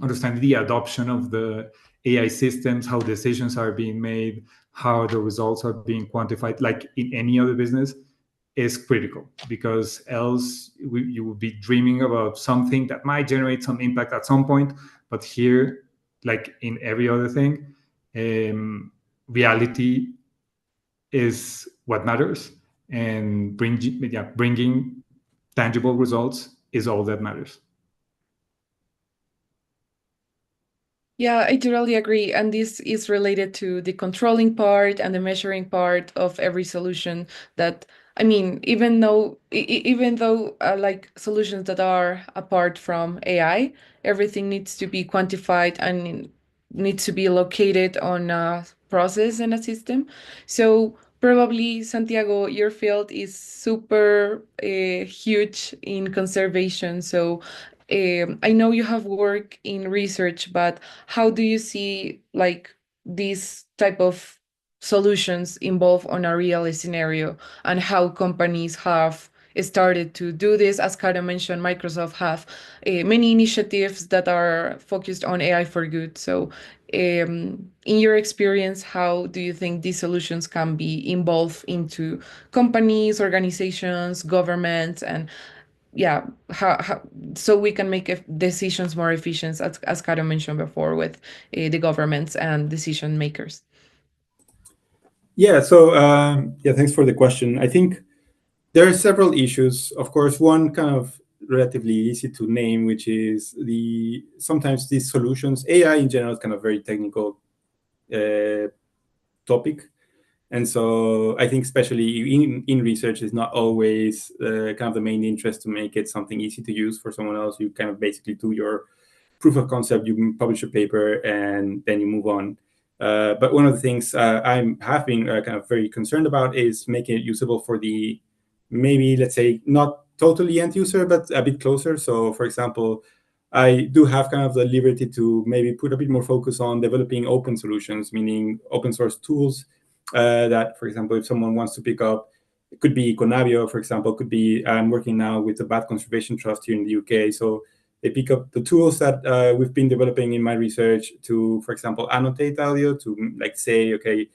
S4: understanding the adoption of the AI systems, how decisions are being made, how the results are being quantified, like in any other business, is critical, because else you will be dreaming about something that might generate some impact at some point. But here, like in every other thing, reality is what matters, and bringing tangible results is all that matters.
S2: Yeah, I totally agree. And this is related to the controlling part and the measuring part of every solution. That, I mean, even though like solutions that are apart from AI, everything needs to be quantified and needs to be located on a process and a system. So probably, Santiago, your field is super huge in conservation. So I know you have worked in research, but how do you see like these type of solutions involved on a real scenario, and how companies have started to do this? As Caro mentioned, Microsoft have many initiatives that are focused on AI for good. So in your experience, how do you think these solutions can be involved into companies, organizations, governments, and yeah, how so we can make decisions more efficient, as Caro mentioned before, with the governments and decision makers?
S6: Yeah, so yeah, thanks for the question. I think there are several issues. Of course, one kind of relatively easy to name, which is sometimes these solutions, AI in general is kind of very technical topic. And so I think especially in research, it's not always kind of the main interest to make it something easy to use for someone else. You kind of basically do your proof of concept, you publish a paper, and then you move on. But one of the things I'm having kind of very concerned about is making it usable for the, maybe, let's say, not totally end user, but a bit closer. So for example, I do have kind of the liberty to maybe put a bit more focus on developing open solutions, meaning open source tools that, for example, if someone wants to pick up, it could be Conavio, for example, could be, I'm working now with the Bat Conservation Trust here in the UK. So they pick up the tools that we've been developing in my research to, for example, annotate audio, to like say, okay,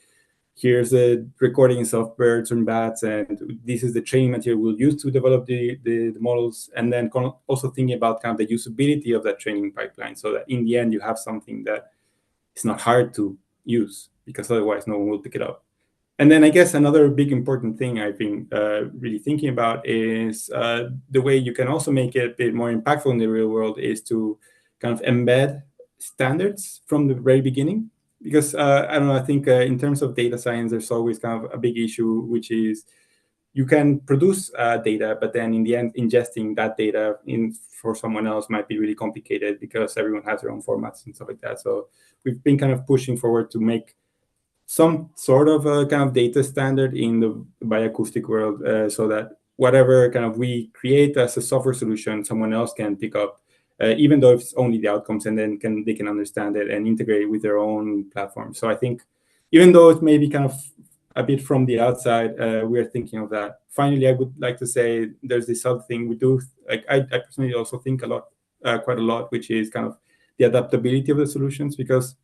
S6: here's the recordings of birds and bats, and this is the training material we'll use to develop the models. And then also thinking about kind of the usability of that training pipeline, so that in the end you have something that is not hard to use, because otherwise no one will pick it up. And then I guess another big important thing I've been really thinking about is the way you can also make it a bit more impactful in the real world is to kind of embed standards from the very beginning. Because I don't know, I think in terms of data science, there's always kind of a big issue, which is you can produce data, but then in the end, ingesting that data for someone else might be really complicated, because everyone has their own formats and stuff like that. So we've been kind of pushing forward to make some sort of a kind of data standard in the bioacoustic world, so that whatever kind of we create as a software solution, someone else can pick up, even though it's only the outcomes, and then they can understand it and integrate it with their own platform. So I think even though it may be kind of a bit from the outside, we are thinking of that. Finally, I would like to say there's this other thing we do. Like I personally also think quite a lot, which is kind of the adaptability of the solutions, because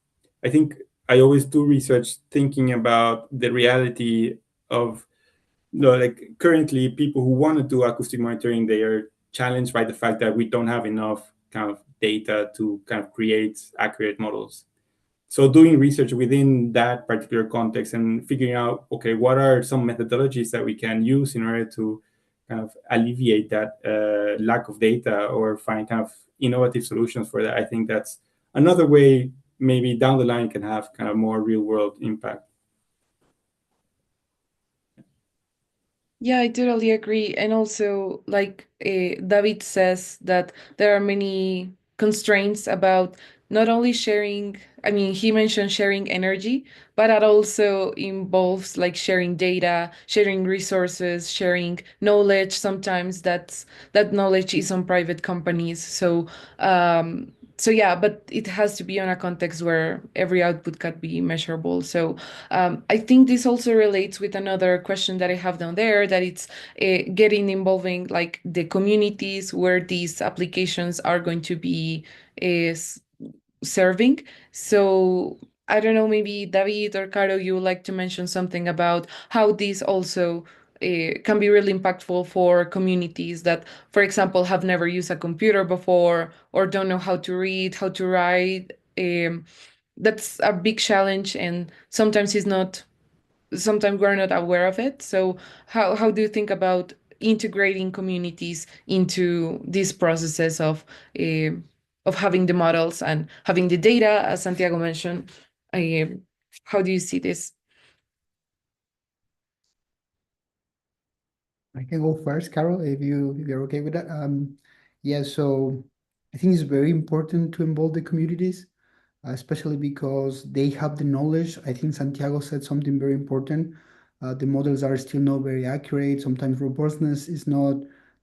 S6: I think I always do research thinking about the reality of, like currently people who want to do acoustic monitoring, they are challenged by the fact that we don't have enough kind of data to kind of create accurate models. So doing research within that particular context and figuring out, okay, what are some methodologies that we can use in order to kind of alleviate that lack of data or find kind of innovative solutions for that. I think that's another way maybe down the line can have kind of more real world impact.
S2: Yeah, I totally agree. And also, like David says, that there are many constraints about not only sharing, I mean, he mentioned sharing energy, but that also involves like sharing data, sharing resources, sharing knowledge. Sometimes that knowledge is on private companies. So yeah, but it has to be on a context where every output can be measurable. So I think this also relates with another question that I have down there, that it's getting involving like the communities where these applications are going to be serving. So I don't know, maybe David or Caro, you would like to mention something about how this also can be really impactful for communities that, for example, have never used a computer before or don't know how to read, how to write. That's a big challenge, and sometimes we're not aware of it. So how do you think about integrating communities into these processes of having the models and having the data, as Santiago mentioned? How do you see this?
S5: I can go first, Carol, if you're okay with that. Yeah, so I think it's very important to involve the communities, especially because they have the knowledge. I think Santiago said something very important. The models are still not very accurate. Sometimes robustness is not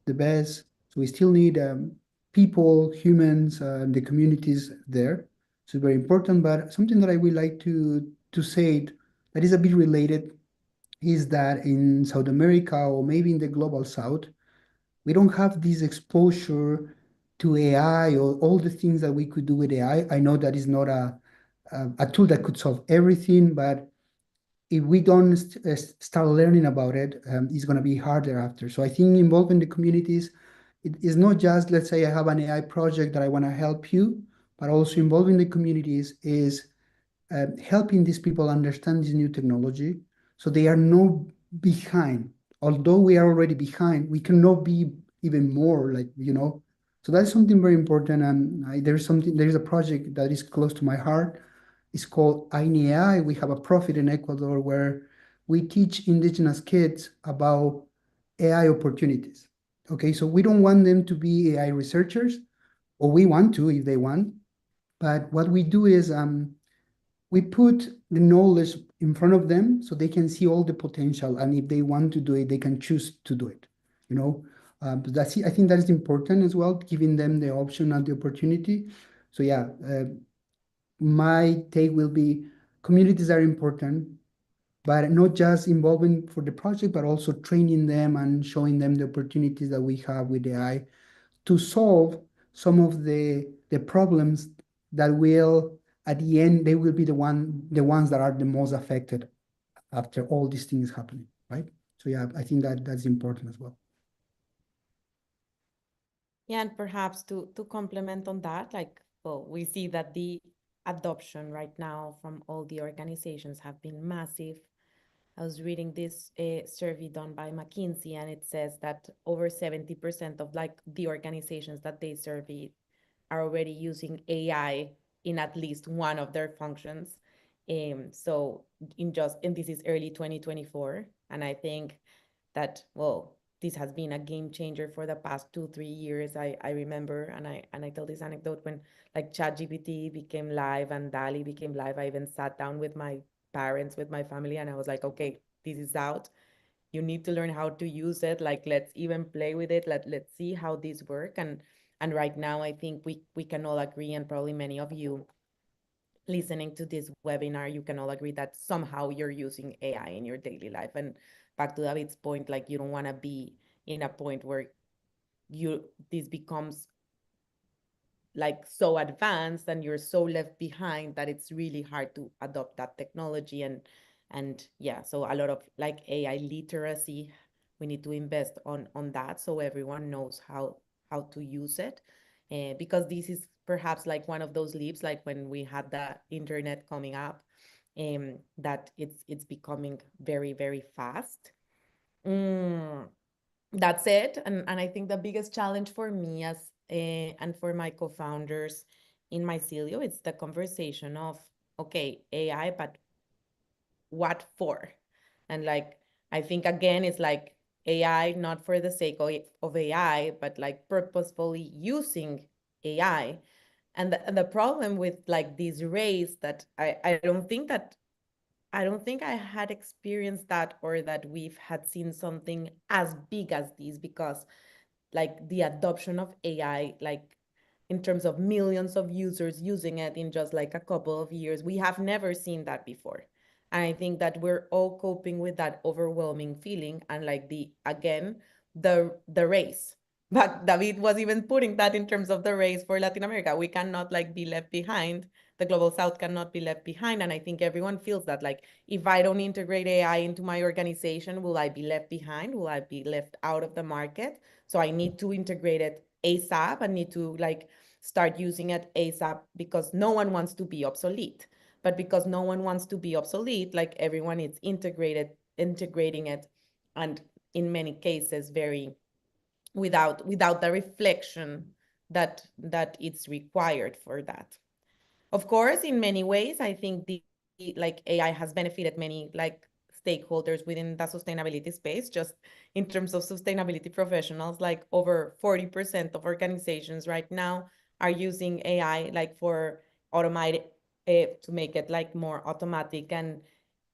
S5: the best. So we still need people, humans, the communities there. So it's very important. But something that I would like to say that is a bit related is that in South America or maybe in the global South, we don't have this exposure to AI or all the things that we could do with AI. I know that is not a tool that could solve everything, but if we don't start learning about it, it's going to be harder after. So I think involving the communities, it is not just, let's say I have an AI project that I want to help you, but also involving the communities is helping these people understand this new technology so they are not behind. Although we are already behind, we cannot be even more like, So that's something very important. And there is a project that is close to my heart. It's called AI. We have a profit in Ecuador where we teach indigenous kids about AI opportunities. Okay, so we don't want them to be AI researchers, or we want to if they want. But what we do is we put the knowledge in front of them so they can see all the potential, and if they want to do it, they can choose to do it. But I think that is important as well, giving them the option and the opportunity. So yeah, my take will be communities are important, but not just involving for the project, but also training them and showing them the opportunities that we have with AI to solve some of the problems that will, at the end, they will be the ones that are the most affected after all these things happening, right? So yeah, I think that's important as well.
S3: Yeah, and perhaps to complement on that, well, we see that the adoption right now from all the organizations have been massive. I was reading this survey done by McKinsey, and it says that over 70% of the organizations that they surveyed are already using AI in at least one of their functions. So this is early 2024, and I think that, well, this has been a game changer for the past 2-3 years. I remember, and I tell this anecdote, when ChatGPT became live and DALL-E became live, I even sat down with my parents, with my family, and I was like, okay, this is out. You need to learn how to use it. Let's even play with it. Let's see how this work. And right now, I think we can all agree, and probably many of you listening to this webinar, you can all agree that somehow you're using AI in your daily life. And back to David's point, you don't want to be in a point where this becomes so advanced and you're so left behind that it's really hard to adopt that technology. And yeah, so a lot of AI literacy, we need to invest on that, so everyone knows how to use it, because this is perhaps like one of those leaps, like when we had the internet coming up, that it's becoming very, very fast. That's it. And I think the biggest challenge for me as and for my co-founders in Mycelium, it's the conversation of, okay, AI, but what for? And like, I think again, it's like AI, not for the sake of AI, but like purposefully using AI. And the problem with like this race that I don't think I had experienced that, or that we've had seen something as big as this, because like the adoption of AI, like in terms of millions of users using it in just like a couple of years, we have never seen that before. And I think that we're all coping with that overwhelming feeling, and like the race. But David was even putting that in terms of the race for Latin America. We cannot like be left behind. The global South cannot be left behind. And I think everyone feels that, like, if I don't integrate AI into my organization, will I be left behind? Will I be left out of the market? So I need to integrate it ASAP. I need to like start using it ASAP, because no one wants to be obsolete. But because no one wants to be obsolete, like everyone is integrating it, and in many cases very without the reflection that it's required for that. Of course, in many ways, I think the like AI has benefited many like stakeholders within the sustainability space. Just in terms of sustainability professionals, like over 40% of organizations right now are using AI like for automated to make it like more automatic and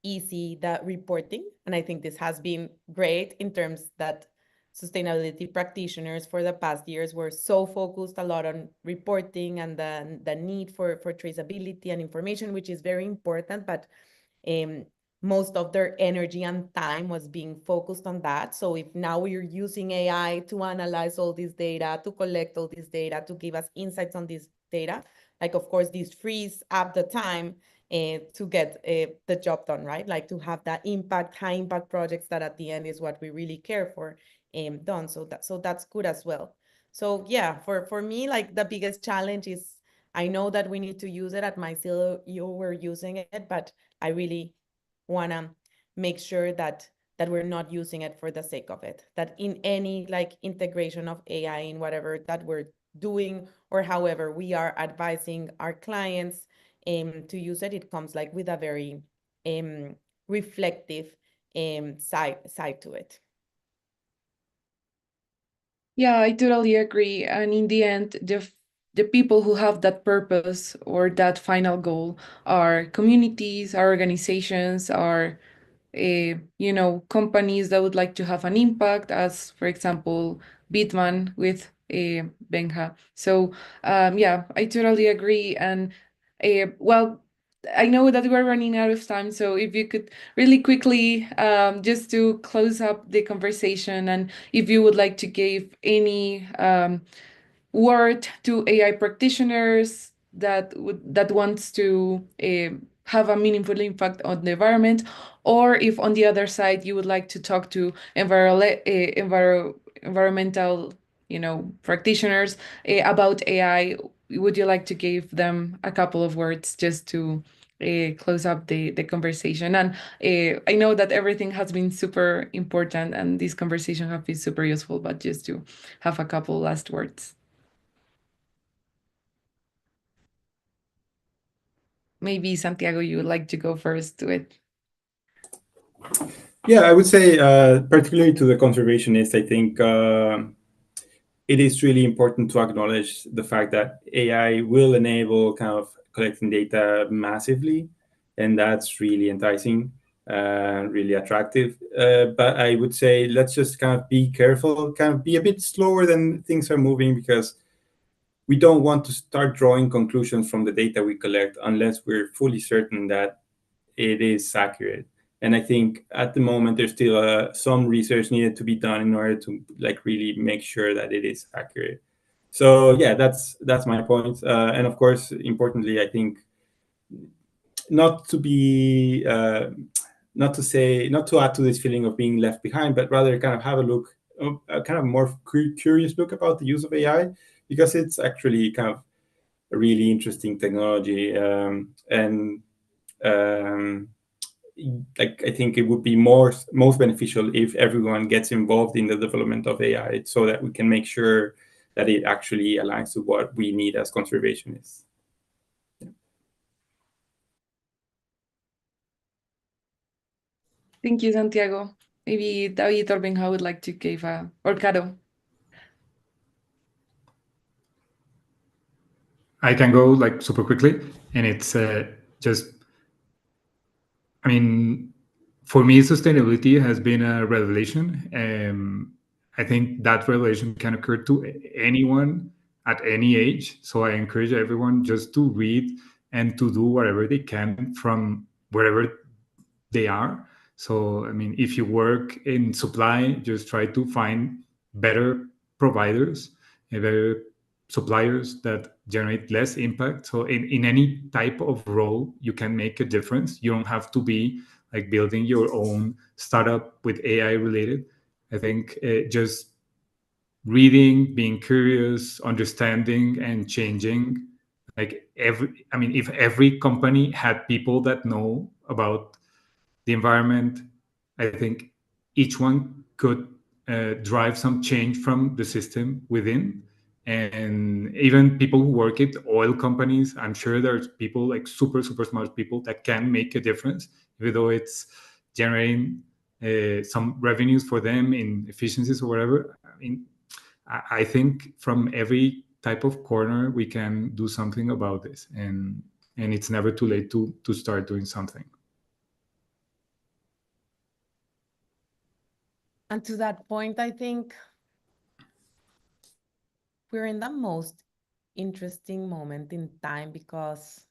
S3: easy, the reporting. And I think this has been great in terms that sustainability practitioners for the past years were so focused a lot on reporting and the need for traceability and information, which is very important, but most of their energy and time was being focused on that. So if now we're using AI to analyze all this data, to collect all this data, to give us insights on this data, like, of course, this frees up the time to get the job done, right? Like to have that impact, high impact projects that at the end is what we really care for done. So that's good as well. So yeah, for me, like the biggest challenge is, I know that we need to use it at Mycelium, you were using it, but I really want to make sure that we're not using it for the sake of it, that in any like integration of AI in whatever that we're doing, or however we are advising our clients to use it, it comes like with a very reflective side to it.
S2: Yeah, I totally agree. And in the end, the people who have that purpose or that final goal are communities, are organizations, are companies that would like to have an impact, as for example, Bitman with Benja. So yeah, I totally agree. And well, I know that we're running out of time, so if you could really quickly, just to close up the conversation, and if you would like to give any word to AI practitioners that wants to have a meaningful impact on the environment, or if on the other side you would like to talk to environmental practitioners about AI, would you like to give them a couple of words just to close up the conversation? And I know that everything has been super important and this conversation has been super useful, but just to have a couple last words. Maybe Santiago, you would like to go first to it.
S6: Yeah, I would say, particularly to the conservationists, I think it is really important to acknowledge the fact that AI will enable kind of collecting data massively, and that's really enticing, really attractive. But I would say let's just kind of be careful, kind of be a bit slower than things are moving, because we don't want to start drawing conclusions from the data we collect unless we're fully certain that it is accurate. And I think at the moment there's still some research needed to be done in order to like really make sure that it is accurate. So yeah, that's my point. And of course, importantly, I think not to add to this feeling of being left behind, but rather kind of have a look a kind of more curious look about the use of AI, because it's actually kind of a really interesting technology, and like I think it would be most beneficial if everyone gets involved in the development of AI, so that we can make sure that it actually aligns to what we need as conservationists.
S2: Thank you, Santiago. Maybe David or Benja would like to give or Caro.
S4: I can go like super quickly, and it's just, I mean, for me, sustainability has been a revelation. I think that revelation can occur to anyone at any age. So I encourage everyone just to read and to do whatever they can from wherever they are. So, I mean, if you work in supply, just try to find better providers, better suppliers that generate less impact. So in any type of role, you can make a difference. You don't have to be like building your own startup with AI related. I think just reading, being curious, understanding, and changing. Like if every company had people that know about the environment, I think each one could drive some change from the system within. And even people who work at oil companies, I'm sure there's people like super smart people that can make a difference, even though it's generating some revenues for them in efficiencies or whatever. I mean, I think from every type of corner we can do something about this, and it's never too late to start doing something.
S3: And to that point, I think we're in the most interesting moment in time, because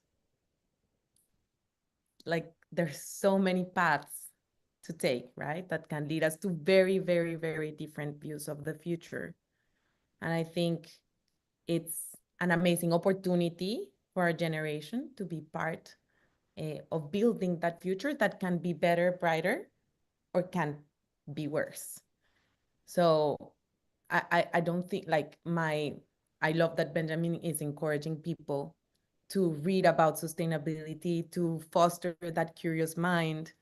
S3: like there's so many paths to take, right? That can lead us to very, very, very different views of the future. And I think it's an amazing opportunity for our generation to be part of building that future that can be better, brighter, or can be worse. So I don't think I love that Benjamin is encouraging people to read about sustainability, to foster that curious mind.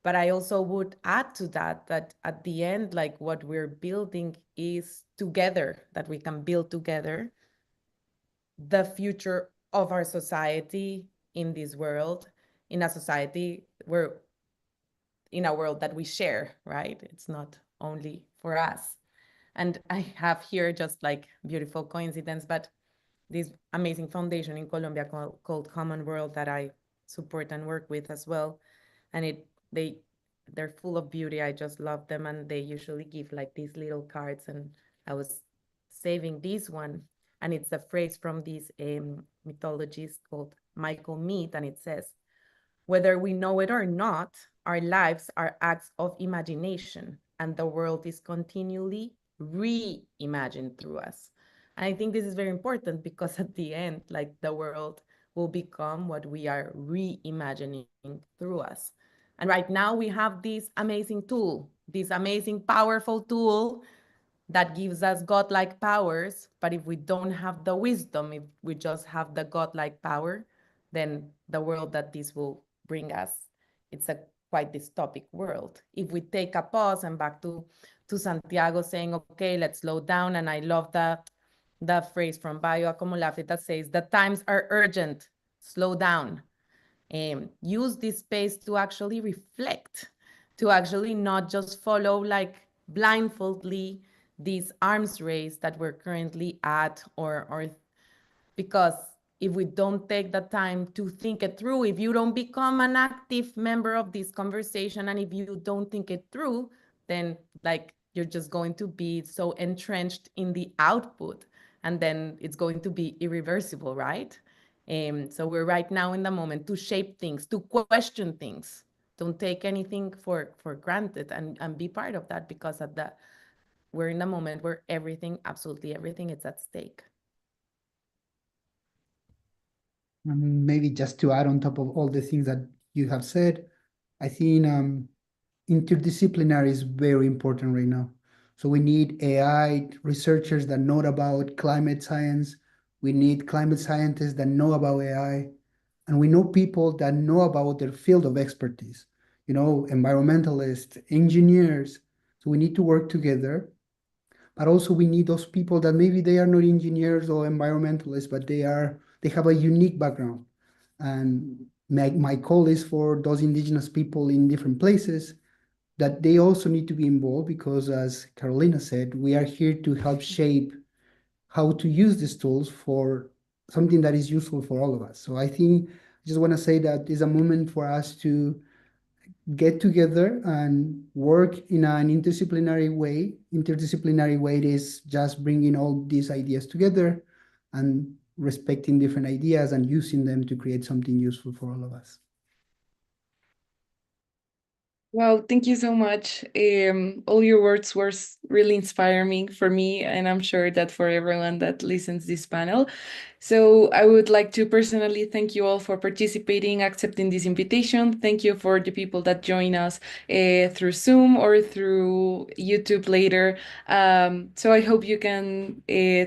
S3: But I also would add to that at the end, like what we're building is together, that we can build together the future of our society in this world, in a society where, in a world that we share, right? It's not only for us. And I have here just like beautiful coincidence, but this amazing foundation in Colombia called Common World that I support and work with as well. And they're full of beauty. I just love them. And they usually give like these little cards. And I was saving this one. And it's a phrase from this mythologist called Michael Meade. And it says, "Whether we know it or not, our lives are acts of imagination, and the world is continually reimagined through us." And I think this is very important, because at the end, like the world will become what we are reimagining through us. And right now we have this amazing tool, this amazing, powerful tool that gives us godlike powers. But if we don't have the wisdom, if we just have the godlike power, then the world that this will bring us, it's a quite dystopic world. If we take a pause, and back to Santiago saying, okay, let's slow down. And I love the phrase from Bayo Akomolafe that says, "The times are urgent, slow down." Use this space to actually reflect, to actually not just follow like blindfoldly this arms race that we're currently at, or because if we don't take the time to think it through, if you don't become an active member of this conversation, and if you don't think it through, then like you're just going to be so entrenched in the output, and then it's going to be irreversible, right? So we're right now in the moment to shape things, to question things. Don't take anything for granted, and be part of that, because we're in a moment where everything, absolutely everything, is at stake.
S5: Maybe just to add on top of all the things that you have said, I think interdisciplinary is very important right now. So we need AI researchers that know about climate science. We need climate scientists that know about AI. And we know people that know about their field of expertise, environmentalists, engineers. So we need to work together. But also we need those people that maybe they are not engineers or environmentalists, but they have a unique background. And my call is for those indigenous people in different places that they also need to be involved because, as Carolina said, we are here to help shape how to use these tools for something that is useful for all of us. So I think I just want to say that it's a moment for us to get together and work in an interdisciplinary way. Interdisciplinary way is just bringing all these ideas together and respecting different ideas and using them to create something useful for all of us.
S2: Well, thank you so much. All your words were really inspiring for me, and I'm sure that for everyone that listens this panel. So I would like to personally thank you all for participating, accepting this invitation. Thank you for the people that join us through Zoom or through YouTube later. So I hope you can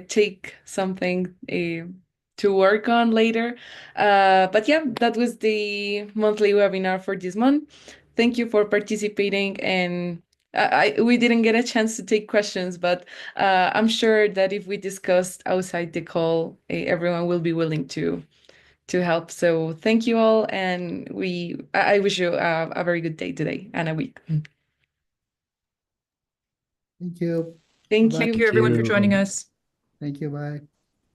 S2: take something to work on later. But yeah, that was the monthly webinar for this month. Thank you for participating, and we didn't get a chance to take questions, but I'm sure that if we discussed outside the call, everyone will be willing to help. So thank you all, and I wish you a very good day today and a week.
S5: Thank you.
S2: Thank
S5: Bye-bye.
S2: you.
S1: Thank you, everyone, for
S4: you.
S1: joining us.
S5: Thank you. Bye.